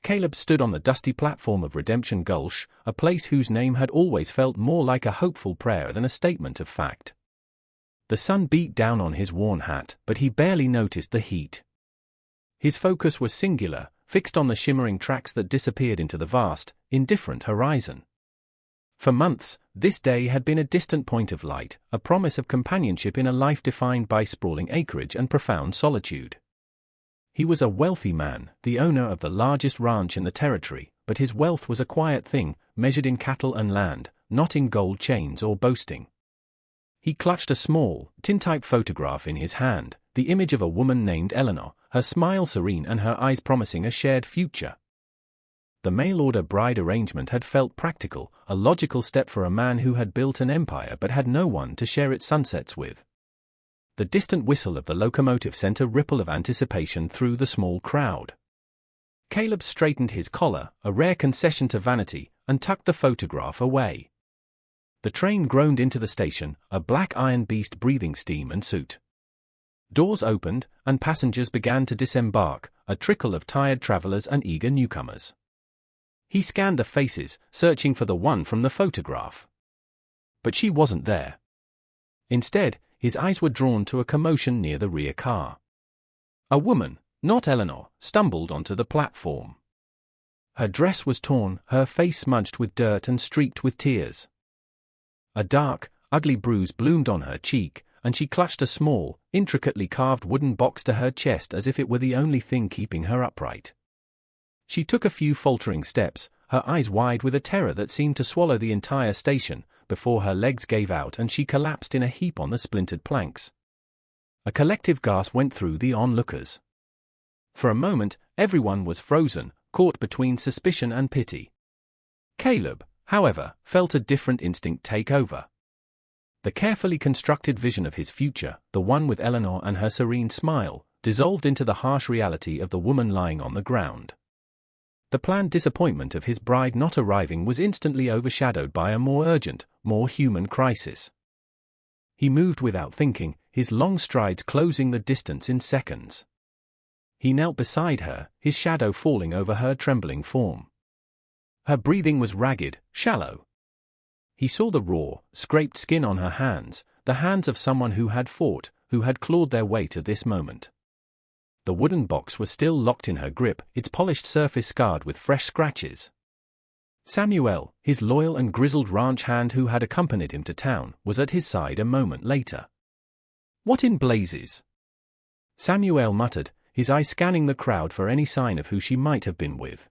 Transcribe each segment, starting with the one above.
Caleb stood on the dusty platform of Redemption Gulch, a place whose name had always felt more like a hopeful prayer than a statement of fact. The sun beat down on his worn hat, but he barely noticed the heat. His focus was singular, fixed on the shimmering tracks that disappeared into the vast, indifferent horizon. For months, this day had been a distant point of light, a promise of companionship in a life defined by sprawling acreage and profound solitude. He was a wealthy man, the owner of the largest ranch in the territory, but his wealth was a quiet thing, measured in cattle and land, not in gold chains or boasting. He clutched a small, tintype photograph in his hand, the image of a woman named Eleanor, her smile serene and her eyes promising a shared future. The mail-order bride arrangement had felt practical, a logical step for a man who had built an empire but had no one to share its sunsets with. The distant whistle of the locomotive sent a ripple of anticipation through the small crowd. Caleb straightened his collar, a rare concession to vanity, and tucked the photograph away. The train groaned into the station, a black iron beast breathing steam and soot. Doors opened, and passengers began to disembark, a trickle of tired travelers and eager newcomers. He scanned the faces, searching for the one from the photograph. But she wasn't there. Instead, his eyes were drawn to a commotion near the rear car. A woman, not Eleanor, stumbled onto the platform. Her dress was torn, her face smudged with dirt and streaked with tears. A dark, ugly bruise bloomed on her cheek, and she clutched a small, intricately carved wooden box to her chest as if it were the only thing keeping her upright. She took a few faltering steps, her eyes wide with a terror that seemed to swallow the entire station, before her legs gave out and she collapsed in a heap on the splintered planks. A collective gasp went through the onlookers. For a moment, everyone was frozen, caught between suspicion and pity. Caleb, however, felt a different instinct take over. The carefully constructed vision of his future, the one with Eleanor and her serene smile, dissolved into the harsh reality of the woman lying on the ground. The planned disappointment of his bride not arriving was instantly overshadowed by a more urgent, more human crisis. He moved without thinking, his long strides closing the distance in seconds. He knelt beside her, his shadow falling over her trembling form. Her breathing was ragged, shallow. He saw the raw, scraped skin on her hands, the hands of someone who had fought, who had clawed their way to this moment. The wooden box was still locked in her grip, its polished surface scarred with fresh scratches. Samuel, his loyal and grizzled ranch hand who had accompanied him to town, was at his side a moment later. "What in blazes?" Samuel muttered, his eyes scanning the crowd for any sign of who she might have been with.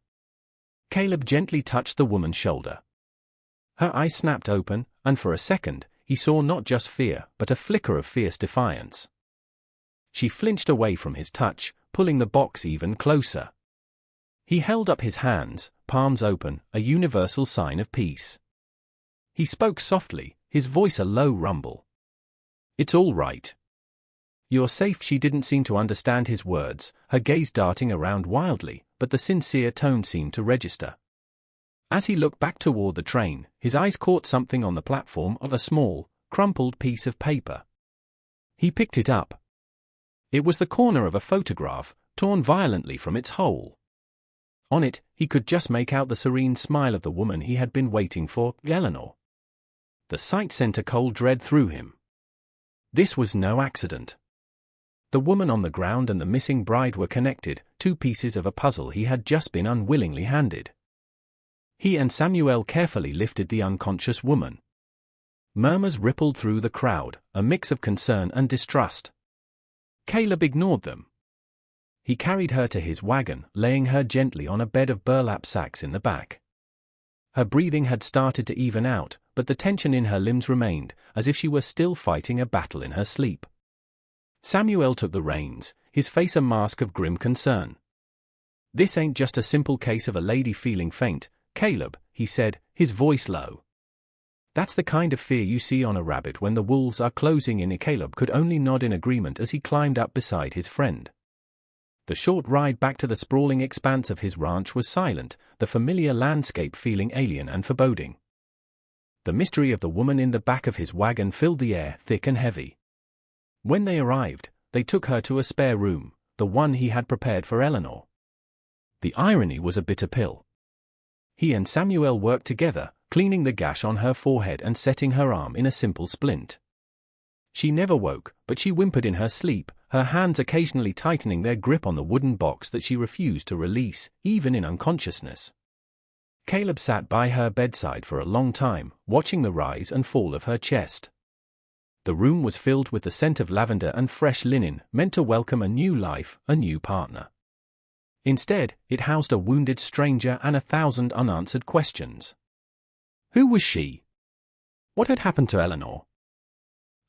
Caleb gently touched the woman's shoulder. Her eyes snapped open, and for a second, he saw not just fear, but a flicker of fierce defiance. She flinched away from his touch, pulling the box even closer. He held up his hands, palms open, a universal sign of peace. He spoke softly, his voice a low rumble. "It's all right. You're safe." She didn't seem to understand his words, her gaze darting around wildly, but the sincere tone seemed to register. As he looked back toward the train, his eyes caught something on the platform of a small, crumpled piece of paper. He picked it up. It was the corner of a photograph, torn violently from its hole. On it, he could just make out the serene smile of the woman he had been waiting for, Eleanor. The sight sent a cold dread through him. This was no accident. The woman on the ground and the missing bride were connected, two pieces of a puzzle he had just been unwillingly handed. He and Samuel carefully lifted the unconscious woman. Murmurs rippled through the crowd, a mix of concern and distrust. Caleb ignored them. He carried her to his wagon, laying her gently on a bed of burlap sacks in the back. Her breathing had started to even out, but the tension in her limbs remained, as if she were still fighting a battle in her sleep. Samuel took the reins, his face a mask of grim concern. "This ain't just a simple case of a lady feeling faint, Caleb," he said, his voice low. "That's the kind of fear you see on a rabbit when the wolves are closing in." Caleb could only nod in agreement as he climbed up beside his friend. The short ride back to the sprawling expanse of his ranch was silent, the familiar landscape feeling alien and foreboding. The mystery of the woman in the back of his wagon filled the air, thick and heavy. When they arrived, they took her to a spare room, the one he had prepared for Eleanor. The irony was a bitter pill. He and Samuel worked together, cleaning the gash on her forehead and setting her arm in a simple splint. She never woke, but she whimpered in her sleep, her hands occasionally tightening their grip on the wooden box that she refused to release, even in unconsciousness. Caleb sat by her bedside for a long time, watching the rise and fall of her chest. The room was filled with the scent of lavender and fresh linen, meant to welcome a new life, a new partner. Instead, it housed a wounded stranger and 1,000 unanswered questions. Who was she? What had happened to Eleanor?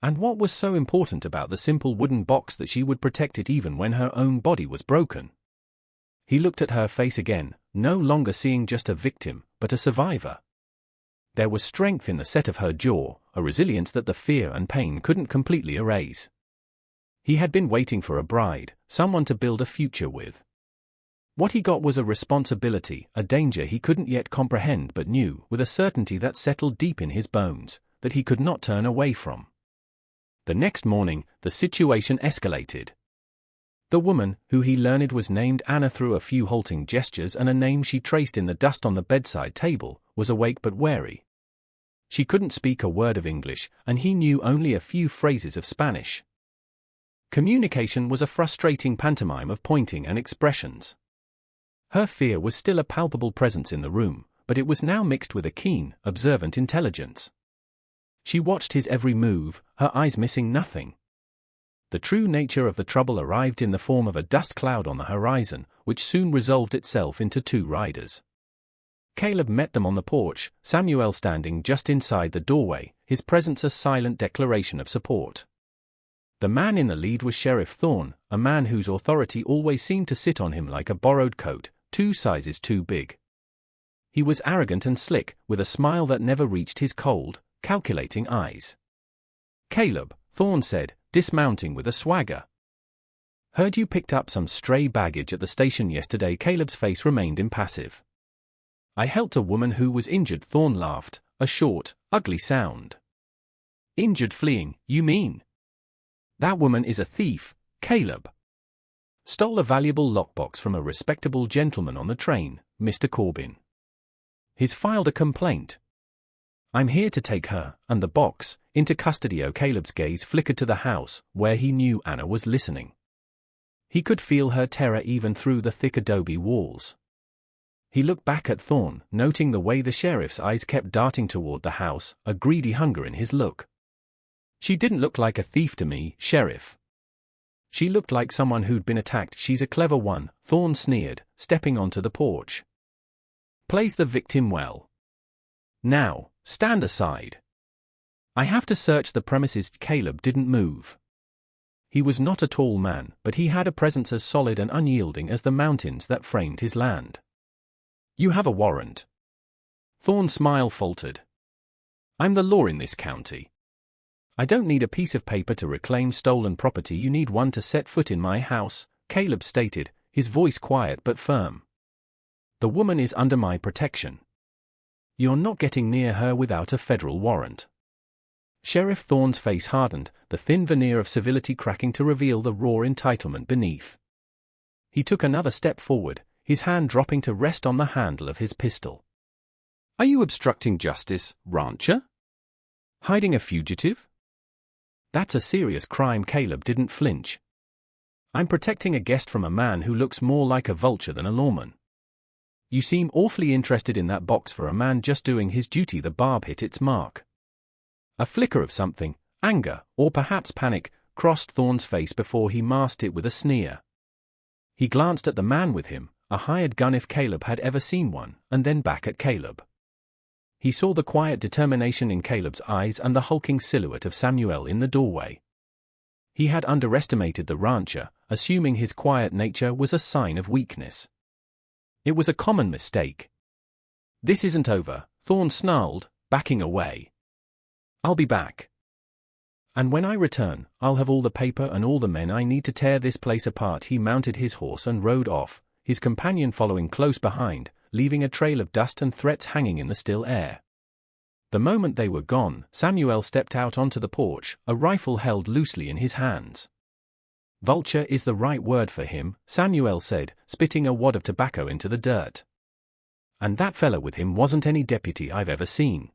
And what was so important about the simple wooden box that she would protect it even when her own body was broken? He looked at her face again, no longer seeing just a victim, but a survivor. There was strength in the set of her jaw, a resilience that the fear and pain couldn't completely erase. He had been waiting for a bride, someone to build a future with. What he got was a responsibility, a danger he couldn't yet comprehend but knew, with a certainty that settled deep in his bones, that he could not turn away from. The next morning, the situation escalated. The woman, who he learned was named Anna through a few halting gestures and a name she traced in the dust on the bedside table, was awake but wary. She couldn't speak a word of English, and he knew only a few phrases of Spanish. Communication was a frustrating pantomime of pointing and expressions. Her fear was still a palpable presence in the room, but it was now mixed with a keen, observant intelligence. She watched his every move, her eyes missing nothing. The true nature of the trouble arrived in the form of a dust cloud on the horizon, which soon resolved itself into 2 riders. Caleb met them on the porch, Samuel standing just inside the doorway, his presence a silent declaration of support. The man in the lead was Sheriff Thorne, a man whose authority always seemed to sit on him like a borrowed coat, 2 sizes too big. He was arrogant and slick, with a smile that never reached his cold, calculating eyes. Caleb, Thorne said, dismounting with a swagger. Heard you picked up some stray baggage at the station yesterday. Caleb's face remained impassive. I helped a woman who was injured. Thorne laughed, a short, ugly sound. Injured fleeing, you mean? That woman is a thief, Caleb. Stole a valuable lockbox from a respectable gentleman on the train, Mr. Corbin. He's filed a complaint. I'm here to take her, and the box, into custody. Caleb's gaze flickered to the house, where he knew Anna was listening. He could feel her terror even through the thick adobe walls. He looked back at Thorne, noting the way the sheriff's eyes kept darting toward the house, a greedy hunger in his look. She didn't look like a thief to me, Sheriff. She looked like someone who'd been attacked. She's a clever one, Thorne sneered, stepping onto the porch. Plays the victim well. Now, stand aside. I have to search the premises. Caleb didn't move. He was not a tall man, but he had a presence as solid and unyielding as the mountains that framed his land. You have a warrant. Thorne's smile faltered. I'm the law in this county. I don't need a piece of paper to reclaim stolen property. You need one to set foot in my house, Caleb stated, his voice quiet but firm. The woman is under my protection. You're not getting near her without a federal warrant. Sheriff Thorne's face hardened, the thin veneer of civility cracking to reveal the raw entitlement beneath. He took another step forward, his hand dropping to rest on the handle of his pistol. Are you obstructing justice, Rancher? Hiding a fugitive? That's a serious crime. Caleb didn't flinch. I'm protecting a guest from a man who looks more like a vulture than a lawman. You seem awfully interested in that box for a man just doing his duty. The barb hit its mark. A flicker of something, anger, or perhaps panic, crossed Thorne's face before he masked it with a sneer. He glanced at the man with him, a hired gun if Caleb had ever seen one, and then back at Caleb. He saw the quiet determination in Caleb's eyes and the hulking silhouette of Samuel in the doorway. He had underestimated the rancher, assuming his quiet nature was a sign of weakness. It was a common mistake. This isn't over, Thorne snarled, backing away. I'll be back. And when I return, I'll have all the paper and all the men I need to tear this place apart. He mounted his horse and rode off, his companion following close behind, leaving a trail of dust and threats hanging in the still air. The moment they were gone, Samuel stepped out onto the porch, a rifle held loosely in his hands. Vulture is the right word for him, Samuel said, spitting a wad of tobacco into the dirt. And that fella with him wasn't any deputy I've ever seen.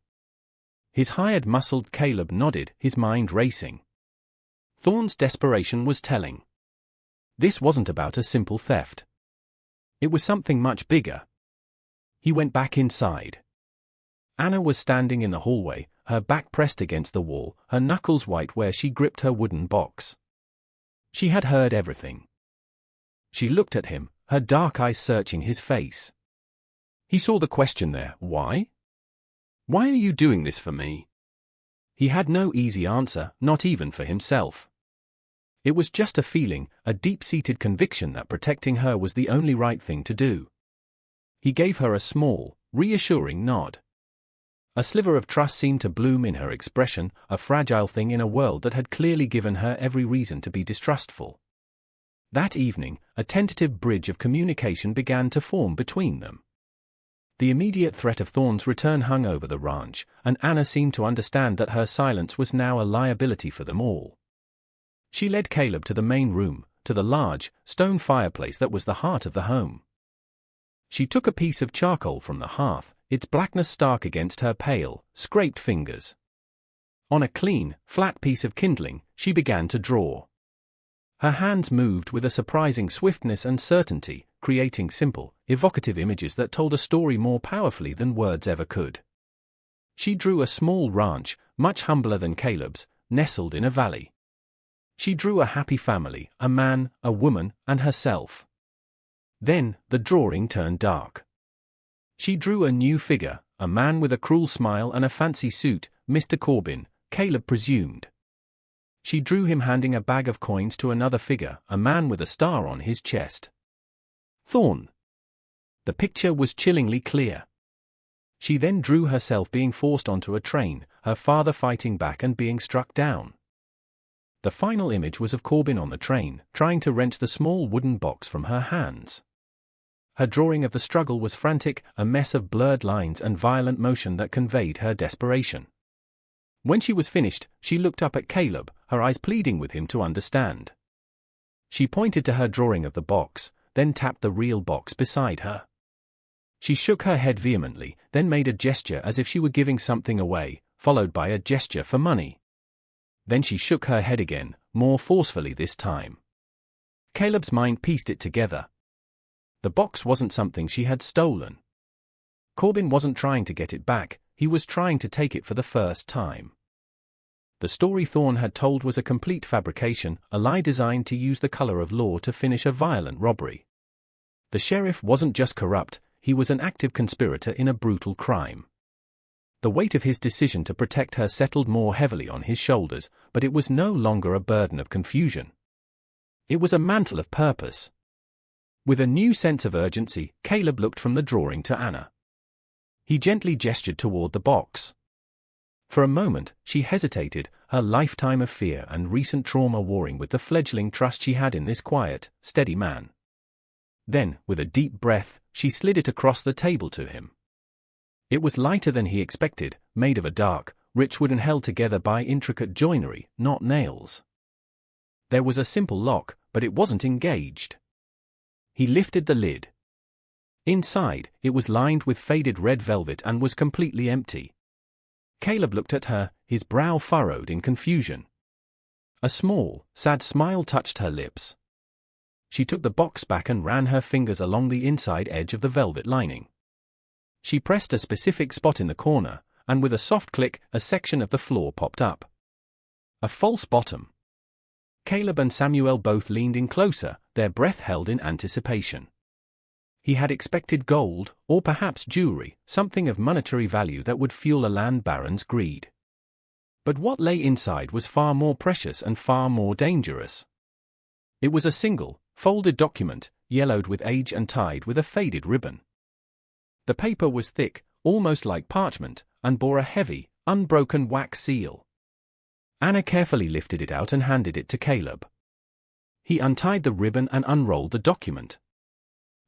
His hired muscled Caleb nodded, his mind racing. Thorne's desperation was telling. This wasn't about a simple theft. It was something much bigger. He went back inside. Anna was standing in the hallway, her back pressed against the wall, her knuckles white where she gripped her wooden box. She had heard everything. She looked at him, her dark eyes searching his face. He saw the question there, why? Why are you doing this for me? He had no easy answer, not even for himself. It was just a feeling, a deep-seated conviction that protecting her was the only right thing to do. He gave her a small, reassuring nod. A sliver of trust seemed to bloom in her expression, a fragile thing in a world that had clearly given her every reason to be distrustful. That evening, a tentative bridge of communication began to form between them. The immediate threat of Thorne's return hung over the ranch, and Anna seemed to understand that her silence was now a liability for them all. She led Caleb to the main room, to the large, stone fireplace that was the heart of the home. She took a piece of charcoal from the hearth, its blackness stark against her pale, scraped fingers. On a clean, flat piece of kindling, she began to draw. Her hands moved with a surprising swiftness and certainty, creating simple, evocative images that told a story more powerfully than words ever could. She drew a small ranch, much humbler than Caleb's, nestled in a valley. She drew a happy family, a man, a woman, and herself. Then, the drawing turned dark. She drew a new figure, a man with a cruel smile and a fancy suit, Mr. Corbin, Caleb presumed. She drew him handing a bag of coins to another figure, a man with a star on his chest. Thorne. The picture was chillingly clear. She then drew herself being forced onto a train, her father fighting back and being struck down. The final image was of Corbin on the train, trying to wrench the small wooden box from her hands. Her drawing of the struggle was frantic, a mess of blurred lines and violent motion that conveyed her desperation. When she was finished, she looked up at Caleb, her eyes pleading with him to understand. She pointed to her drawing of the box, then tapped the real box beside her. She shook her head vehemently, then made a gesture as if she were giving something away, followed by a gesture for money. Then she shook her head again, more forcefully this time. Caleb's mind pieced it together. The box wasn't something she had stolen. Corbin wasn't trying to get it back, he was trying to take it for the first time. The story Thorne had told was a complete fabrication, a lie designed to use the color of law to finish a violent robbery. The sheriff wasn't just corrupt, he was an active conspirator in a brutal crime. The weight of his decision to protect her settled more heavily on his shoulders, but it was no longer a burden of confusion. It was a mantle of purpose. With a new sense of urgency, Caleb looked from the drawing to Anna. He gently gestured toward the box. For a moment, she hesitated, her lifetime of fear and recent trauma warring with the fledgling trust she had in this quiet, steady man. Then, with a deep breath, she slid it across the table to him. It was lighter than he expected, made of a dark, rich wood and held together by intricate joinery, not nails. There was a simple lock, but it wasn't engaged. He lifted the lid. Inside, it was lined with faded red velvet and was completely empty. Caleb looked at her, his brow furrowed in confusion. A small, sad smile touched her lips. She took the box back and ran her fingers along the inside edge of the velvet lining. She pressed a specific spot in the corner, and with a soft click, a section of the floor popped up. A false bottom. Caleb and Samuel both leaned in closer, their breath held in anticipation. He had expected gold, or perhaps jewelry, something of monetary value that would fuel a land baron's greed. But what lay inside was far more precious and far more dangerous. It was a single, folded document, yellowed with age and tied with a faded ribbon. The paper was thick, almost like parchment, and bore a heavy, unbroken wax seal. Anna carefully lifted it out and handed it to Caleb. He untied the ribbon and unrolled the document.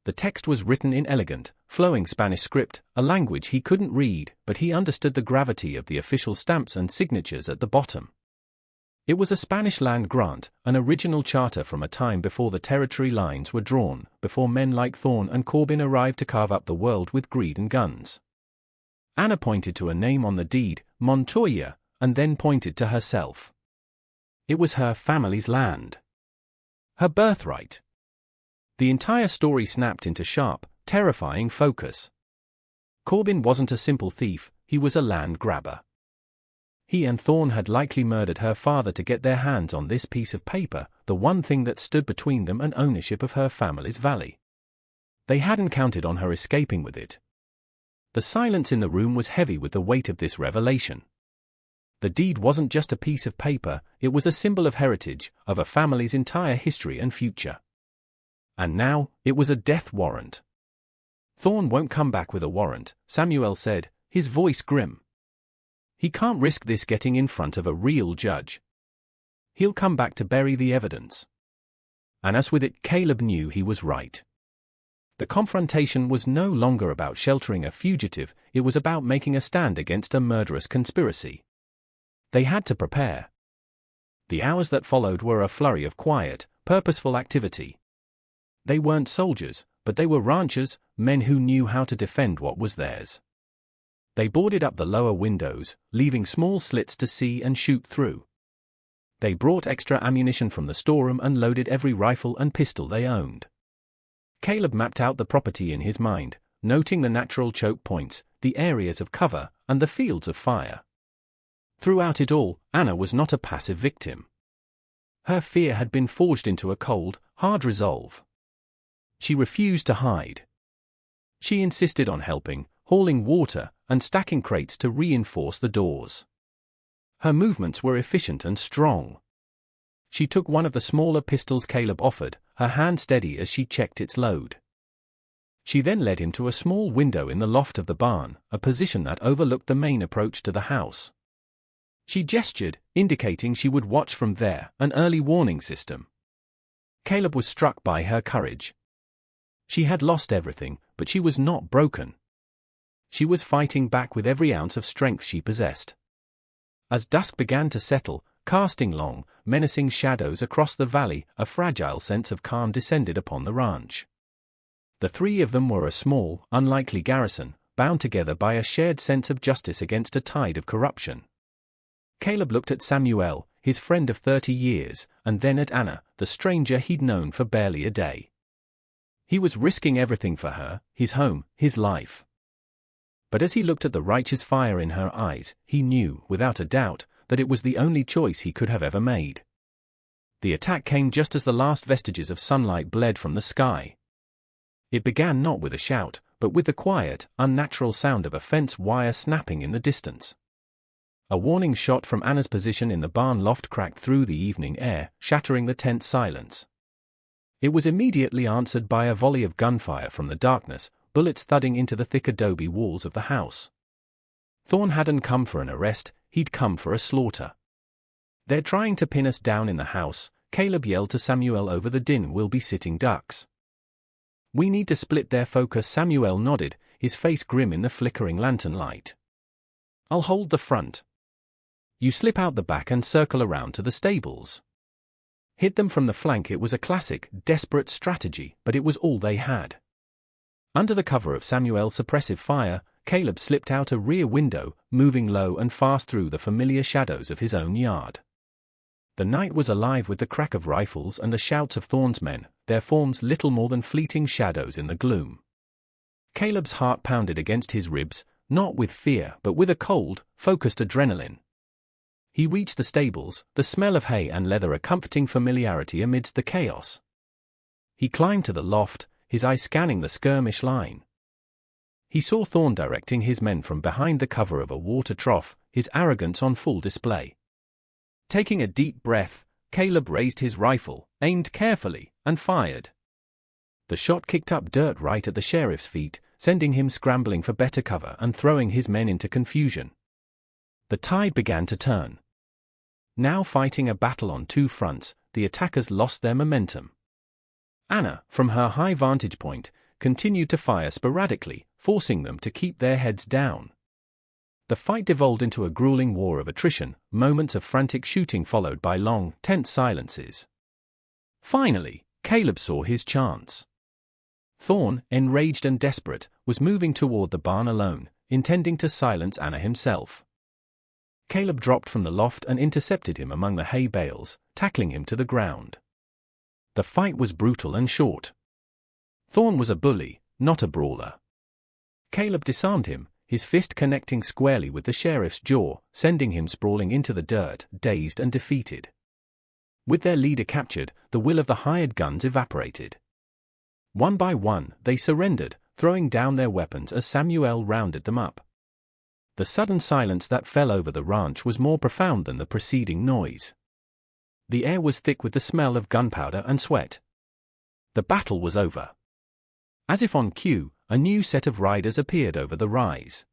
The text was written in elegant, flowing Spanish script, a language he couldn't read, but he understood the gravity of the official stamps and signatures at the bottom. It was a Spanish land grant, an original charter from a time before the territory lines were drawn, before men like Thorn and Corbin arrived to carve up the world with greed and guns. Anna pointed to a name on the deed, Montoya, and then pointed to herself. It was her family's land. Her birthright. The entire story snapped into sharp, terrifying focus. Corbin wasn't a simple thief, he was a land grabber. He and Thorn had likely murdered her father to get their hands on this piece of paper, the one thing that stood between them and ownership of her family's valley. They hadn't counted on her escaping with it. The silence in the room was heavy with the weight of this revelation. The deed wasn't just a piece of paper, it was a symbol of heritage, of a family's entire history and future. And now, it was a death warrant. Thorn won't come back with a warrant, Samuel said, his voice grim. He can't risk this getting in front of a real judge. He'll come back to bury the evidence. And as with it, Caleb knew he was right. The confrontation was no longer about sheltering a fugitive, it was about making a stand against a murderous conspiracy. They had to prepare. The hours that followed were a flurry of quiet, purposeful activity. They weren't soldiers, but they were ranchers, men who knew how to defend what was theirs. They boarded up the lower windows, leaving small slits to see and shoot through. They brought extra ammunition from the storeroom and loaded every rifle and pistol they owned. Caleb mapped out the property in his mind, noting the natural choke points, the areas of cover, and the fields of fire. Throughout it all, Anna was not a passive victim. Her fear had been forged into a cold, hard resolve. She refused to hide. She insisted on helping, hauling water, and stacking crates to reinforce the doors. Her movements were efficient and strong. She took one of the smaller pistols Caleb offered, her hand steady as she checked its load. She then led him to a small window in the loft of the barn, a position that overlooked the main approach to the house. She gestured, indicating she would watch from there, an early warning system. Caleb was struck by her courage. She had lost everything, but she was not broken. She was fighting back with every ounce of strength she possessed. As dusk began to settle, casting long, menacing shadows across the valley, a fragile sense of calm descended upon the ranch. The three of them were a small, unlikely garrison, bound together by a shared sense of justice against a tide of corruption. Caleb looked at Samuel, his friend of 30 years, and then at Anna, the stranger he'd known for barely a day. He was risking everything for her, his home, his life. But as he looked at the righteous fire in her eyes, he knew, without a doubt, that it was the only choice he could have ever made. The attack came just as the last vestiges of sunlight bled from the sky. It began not with a shout, but with the quiet, unnatural sound of a fence wire snapping in the distance. A warning shot from Anna's position in the barn loft cracked through the evening air, shattering the tense silence. It was immediately answered by a volley of gunfire from the darkness, bullets thudding into the thick adobe walls of the house. Thorn hadn't come for an arrest, he'd come for a slaughter. "They're trying to pin us down in the house," Caleb yelled to Samuel over the din. "We'll be sitting ducks. We need to split their focus." Samuel nodded, his face grim in the flickering lantern light. "I'll hold the front. You slip out the back and circle around to the stables. Hit them from the flank." It was a classic, desperate strategy, but it was all they had. Under the cover of Samuel's suppressive fire, Caleb slipped out a rear window, moving low and fast through the familiar shadows of his own yard. The night was alive with the crack of rifles and the shouts of Thorn's men, their forms little more than fleeting shadows in the gloom. Caleb's heart pounded against his ribs, not with fear but with a cold, focused adrenaline. He reached the stables, the smell of hay and leather a comforting familiarity amidst the chaos. He climbed to the loft, his eyes scanning the skirmish line. He saw Thorn directing his men from behind the cover of a water trough, his arrogance on full display. Taking a deep breath, Caleb raised his rifle, aimed carefully, and fired. The shot kicked up dirt right at the sheriff's feet, sending him scrambling for better cover and throwing his men into confusion. The tide began to turn. Now fighting a battle on two fronts, the attackers lost their momentum. Anna, from her high vantage point, continued to fire sporadically, forcing them to keep their heads down. The fight devolved into a grueling war of attrition, moments of frantic shooting followed by long, tense silences. Finally, Caleb saw his chance. Thorn, enraged and desperate, was moving toward the barn alone, intending to silence Anna himself. Caleb dropped from the loft and intercepted him among the hay bales, tackling him to the ground. The fight was brutal and short. Thorn was a bully, not a brawler. Caleb disarmed him, his fist connecting squarely with the sheriff's jaw, sending him sprawling into the dirt, dazed and defeated. With their leader captured, the will of the hired guns evaporated. One by one, they surrendered, throwing down their weapons as Samuel rounded them up. The sudden silence that fell over the ranch was more profound than the preceding noise. The air was thick with the smell of gunpowder and sweat. The battle was over. As if on cue, a new set of riders appeared over the rise.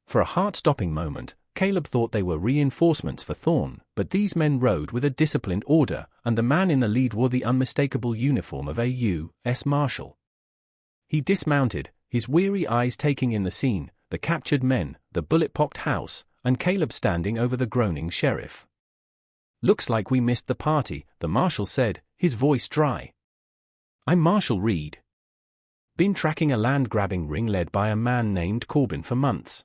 For a heart-stopping moment, Caleb thought they were reinforcements for Thorn, but these men rode with a disciplined order, and the man in the lead wore the unmistakable uniform of a U.S. Marshal. He dismounted, his weary eyes taking in the scene, the captured men, the bullet-pocked house, and Caleb standing over the groaning sheriff. "Looks like we missed the party," the marshal said, his voice dry. "I'm Marshal Reed. Been tracking a land-grabbing ring led by a man named Corbin for months.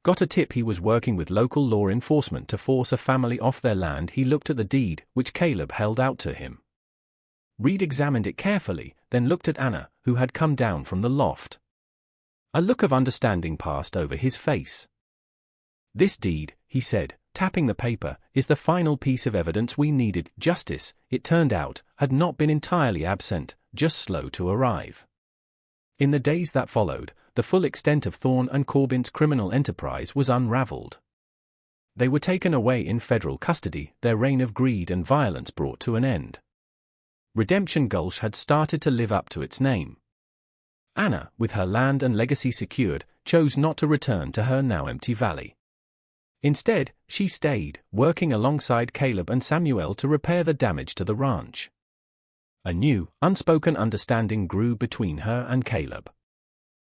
Got a tip he was working with local law enforcement to force a family off their land." He looked at the deed, which Caleb held out to him. Reed examined it carefully, then looked at Anna, who had come down from the loft. A look of understanding passed over his face. "This deed," he said, tapping the paper, "is the final piece of evidence we needed." Justice, it turned out, had not been entirely absent, just slow to arrive. In the days that followed, the full extent of Thorn and Corbin's criminal enterprise was unraveled. They were taken away in federal custody, their reign of greed and violence brought to an end. Redemption Gulch had started to live up to its name. Anna, with her land and legacy secured, chose not to return to her now empty valley. Instead, she stayed, working alongside Caleb and Samuel to repair the damage to the ranch. A new, unspoken understanding grew between her and Caleb.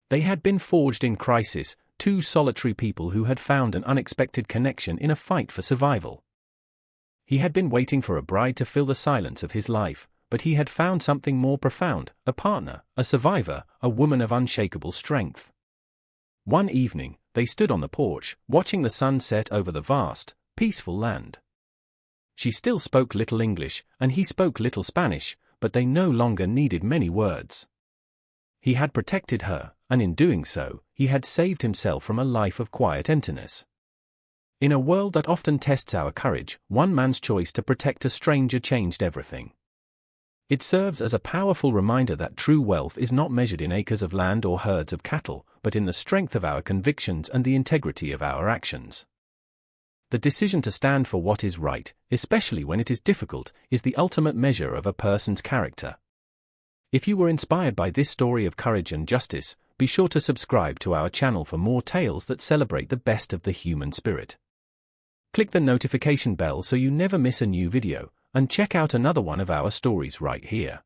They had been forged in crisis, two solitary people who had found an unexpected connection in a fight for survival. He had been waiting for a bride to fill the silence of his life, but he had found something more profound, a partner, a survivor, a woman of unshakable strength. One evening, they stood on the porch, watching the sun set over the vast, peaceful land. She still spoke little English, and he spoke little Spanish, but they no longer needed many words. He had protected her, and in doing so, he had saved himself from a life of quiet emptiness. In a world that often tests our courage, one man's choice to protect a stranger changed everything. It serves as a powerful reminder that true wealth is not measured in acres of land or herds of cattle, but in the strength of our convictions and the integrity of our actions. The decision to stand for what is right, especially when it is difficult, is the ultimate measure of a person's character. If you were inspired by this story of courage and justice, be sure to subscribe to our channel for more tales that celebrate the best of the human spirit. Click the notification bell so you never miss a new video, and check out another one of our stories right here.